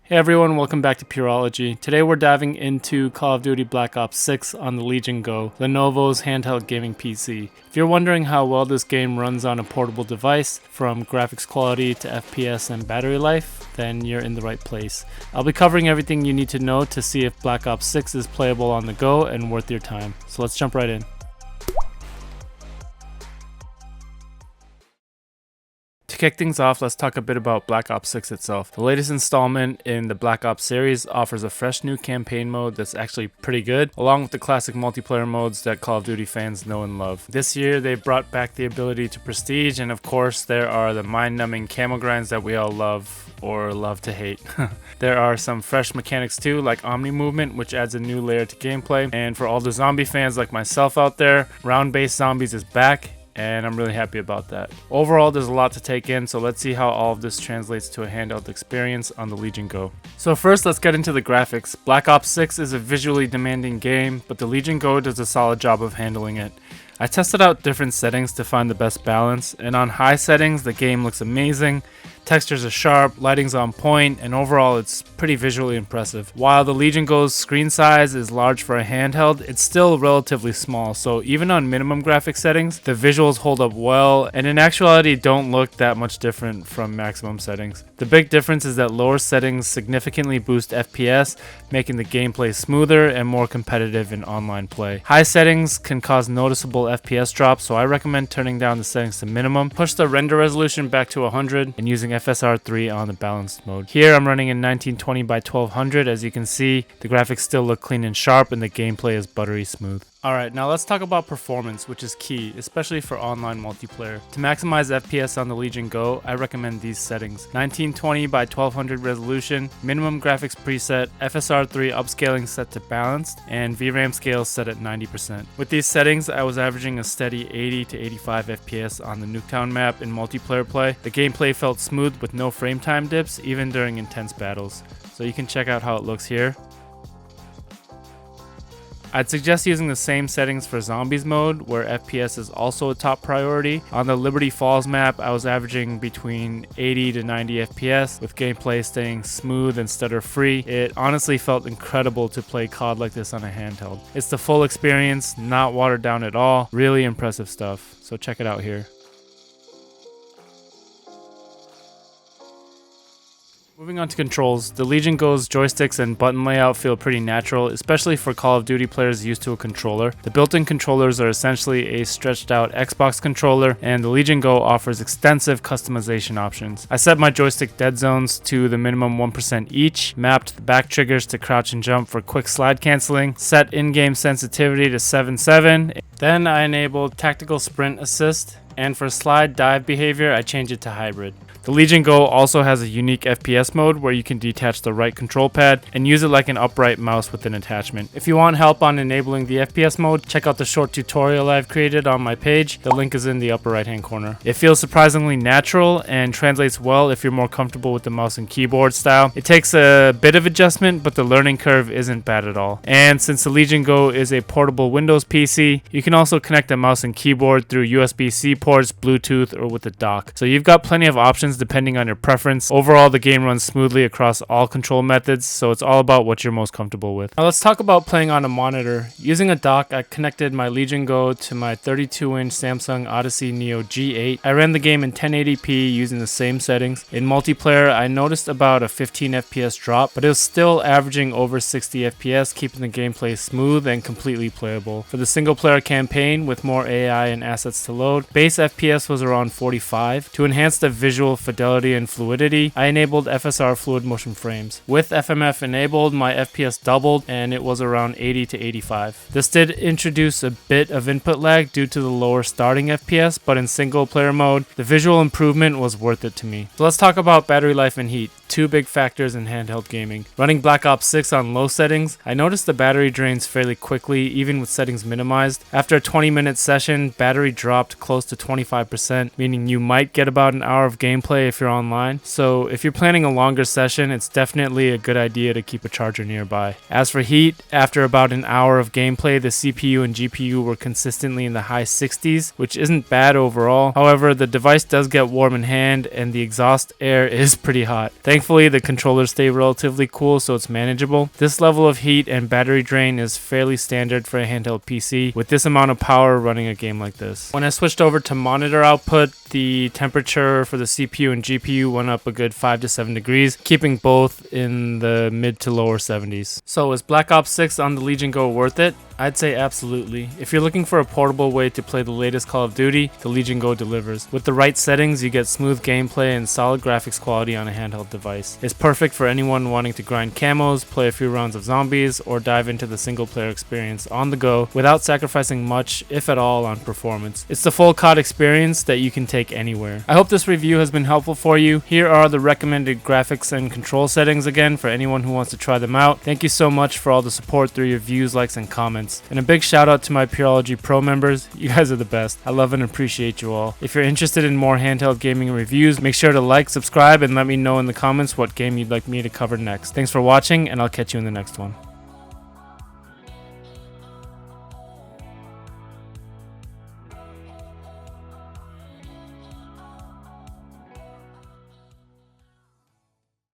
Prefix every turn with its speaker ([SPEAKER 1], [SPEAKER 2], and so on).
[SPEAKER 1] Hey everyone, welcome back to Pyurology. Today we're diving into Call of Duty Black Ops 6 on the Legion Go, Lenovo's handheld gaming PC. If you're wondering how well this game runs on a portable device, from graphics quality to FPS and battery life, then you're in the right place. I'll be covering everything you need to know to see if Black Ops 6 is playable on the go and worth your time. So let's jump right in. To kick things off, let's talk a bit about Black Ops 6 itself. The latest installment in the Black Ops series offers a fresh new campaign mode that's actually pretty good, along with the classic multiplayer modes that Call of Duty fans know and love. This year, they brought back the ability to prestige, and of course, there are the mind-numbing camo grinds that we all love or love to hate. There are some fresh mechanics too, like Omni movement, which adds a new layer to gameplay. And for all the zombie fans like myself out there, round-based zombies is back, and I'm really happy about that. Overall, there's a lot to take in, so let's see how all of this translates to a handheld experience on the Legion Go. So first, let's get into the graphics. Black Ops 6 is a visually demanding game, but the Legion Go does a solid job of handling it. I tested out different settings to find the best balance, and on high settings, the game looks amazing. Textures are sharp, lighting's on point, and overall it's pretty visually impressive. While the Legion Go's screen size is large for a handheld, it's still relatively small, so even on minimum graphic settings, the visuals hold up well, and in actuality don't look that much different from maximum settings. The big difference is that lower settings significantly boost FPS, making the gameplay smoother and more competitive in online play. High settings can cause noticeable FPS drops, so I recommend turning down the settings to minimum, push the render resolution back to 100, and using FSR 3 on the balanced mode. Here I'm running in 1920 by 1200. As you can see, the graphics still look clean and sharp, and the gameplay is buttery smooth. Alright, now let's talk about performance, which is key, especially for online multiplayer. To maximize FPS on the Legion Go, I recommend these settings: 1920 by 1200 resolution, minimum graphics preset, FSR 3 upscaling set to balanced, and VRAM scale set at 90%. With these settings, I was averaging a steady 80 to 85 FPS on the Nuketown map in multiplayer play. The gameplay felt smooth with no frame time dips, even during intense battles. So you can check out how it looks here. I'd suggest using the same settings for Zombies mode, where FPS is also a top priority. On the Liberty Falls map, I was averaging between 80 to 90 FPS, with gameplay staying smooth and stutter-free. It honestly felt incredible to play COD like this on a handheld. It's the full experience, not watered down at all. Really impressive stuff, so check it out here. Moving on to controls, the Legion Go's joysticks and button layout feel pretty natural, especially for Call of Duty players used to a controller. The built-in controllers are essentially a stretched out Xbox controller, and the Legion Go offers extensive customization options. I set my joystick dead zones to the minimum 1% each, mapped the back triggers to crouch and jump for quick slide canceling, set in-game sensitivity to 7.7, then I enabled tactical sprint assist, and for slide dive behavior I changed it to hybrid. The Legion Go also has a unique FPS mode where you can detach the right control pad and use it like an upright mouse with an attachment. If you want help on enabling the FPS mode, check out the short tutorial I've created on my page. The link is in the upper right hand corner. It feels surprisingly natural and translates well if you're more comfortable with the mouse and keyboard style. It takes a bit of adjustment, but the learning curve isn't bad at all. And since the Legion Go is a portable Windows PC, you can also connect a mouse and keyboard through USB-C ports, Bluetooth, or with a dock. So you've got plenty of options depending on your preference. Overall, the game runs smoothly across all control methods, so it's all about what you're most comfortable with. Now let's talk about playing on a monitor. Using a dock, I connected my Legion Go to my 32-inch Samsung Odyssey Neo G8. I ran the game in 1080p using the same settings. In multiplayer, I noticed about a 15 FPS drop, but it was still averaging over 60 FPS, keeping the gameplay smooth and completely playable. For the single-player campaign, with more AI and assets to load, base FPS was around 45. To enhance the visual fidelity and fluidity, I enabled FSR fluid motion frames. With FMF enabled, my FPS doubled and it was around 80 to 85. This did introduce a bit of input lag due to the lower starting FPS, but in single player mode, the visual improvement was worth it to me. So let's talk about battery life and heat. Two big factors in handheld gaming. Running Black Ops 6 on low settings, I noticed the battery drains fairly quickly, even with settings minimized. After a 20-minute session, battery dropped close to 25%, meaning you might get about an hour of gameplay gameplay if you're online, so if you're planning a longer session, it's definitely a good idea to keep a charger nearby. As for heat, after about an hour of gameplay, the CPU and GPU were consistently in the high 60s, which isn't bad overall. However, the device does get warm in hand and the exhaust air is pretty hot. Thankfully, the controllers stay relatively cool, so it's manageable. This level of heat and battery drain is fairly standard for a handheld PC with this amount of power running a game like this. When I switched over to monitor output, the temperature for the CPU and GPU went up a good 5 to 7 degrees, keeping both in the mid to lower 70s. So is Black Ops 6 on the Legion Go worth it? I'd say absolutely. If you're looking for a portable way to play the latest Call of Duty, the Legion Go delivers. With the right settings, you get smooth gameplay and solid graphics quality on a handheld device. It's perfect for anyone wanting to grind camos, play a few rounds of zombies, or dive into the single player experience on the go without sacrificing much, if at all, on performance. It's the full COD experience that you can take anywhere. I hope this review has been helpful for you. Here are the recommended graphics and control settings again for anyone who wants to try them out. Thank you so much for all the support through your views, likes, and comments. And a big shout out to my Pyurologie Pro members. You guys are the best. I love and appreciate you all. If you're interested in more handheld gaming reviews, make sure to like, subscribe, and let me know in the comments what game you'd like me to cover next. Thanks for watching, and I'll catch you in the next one.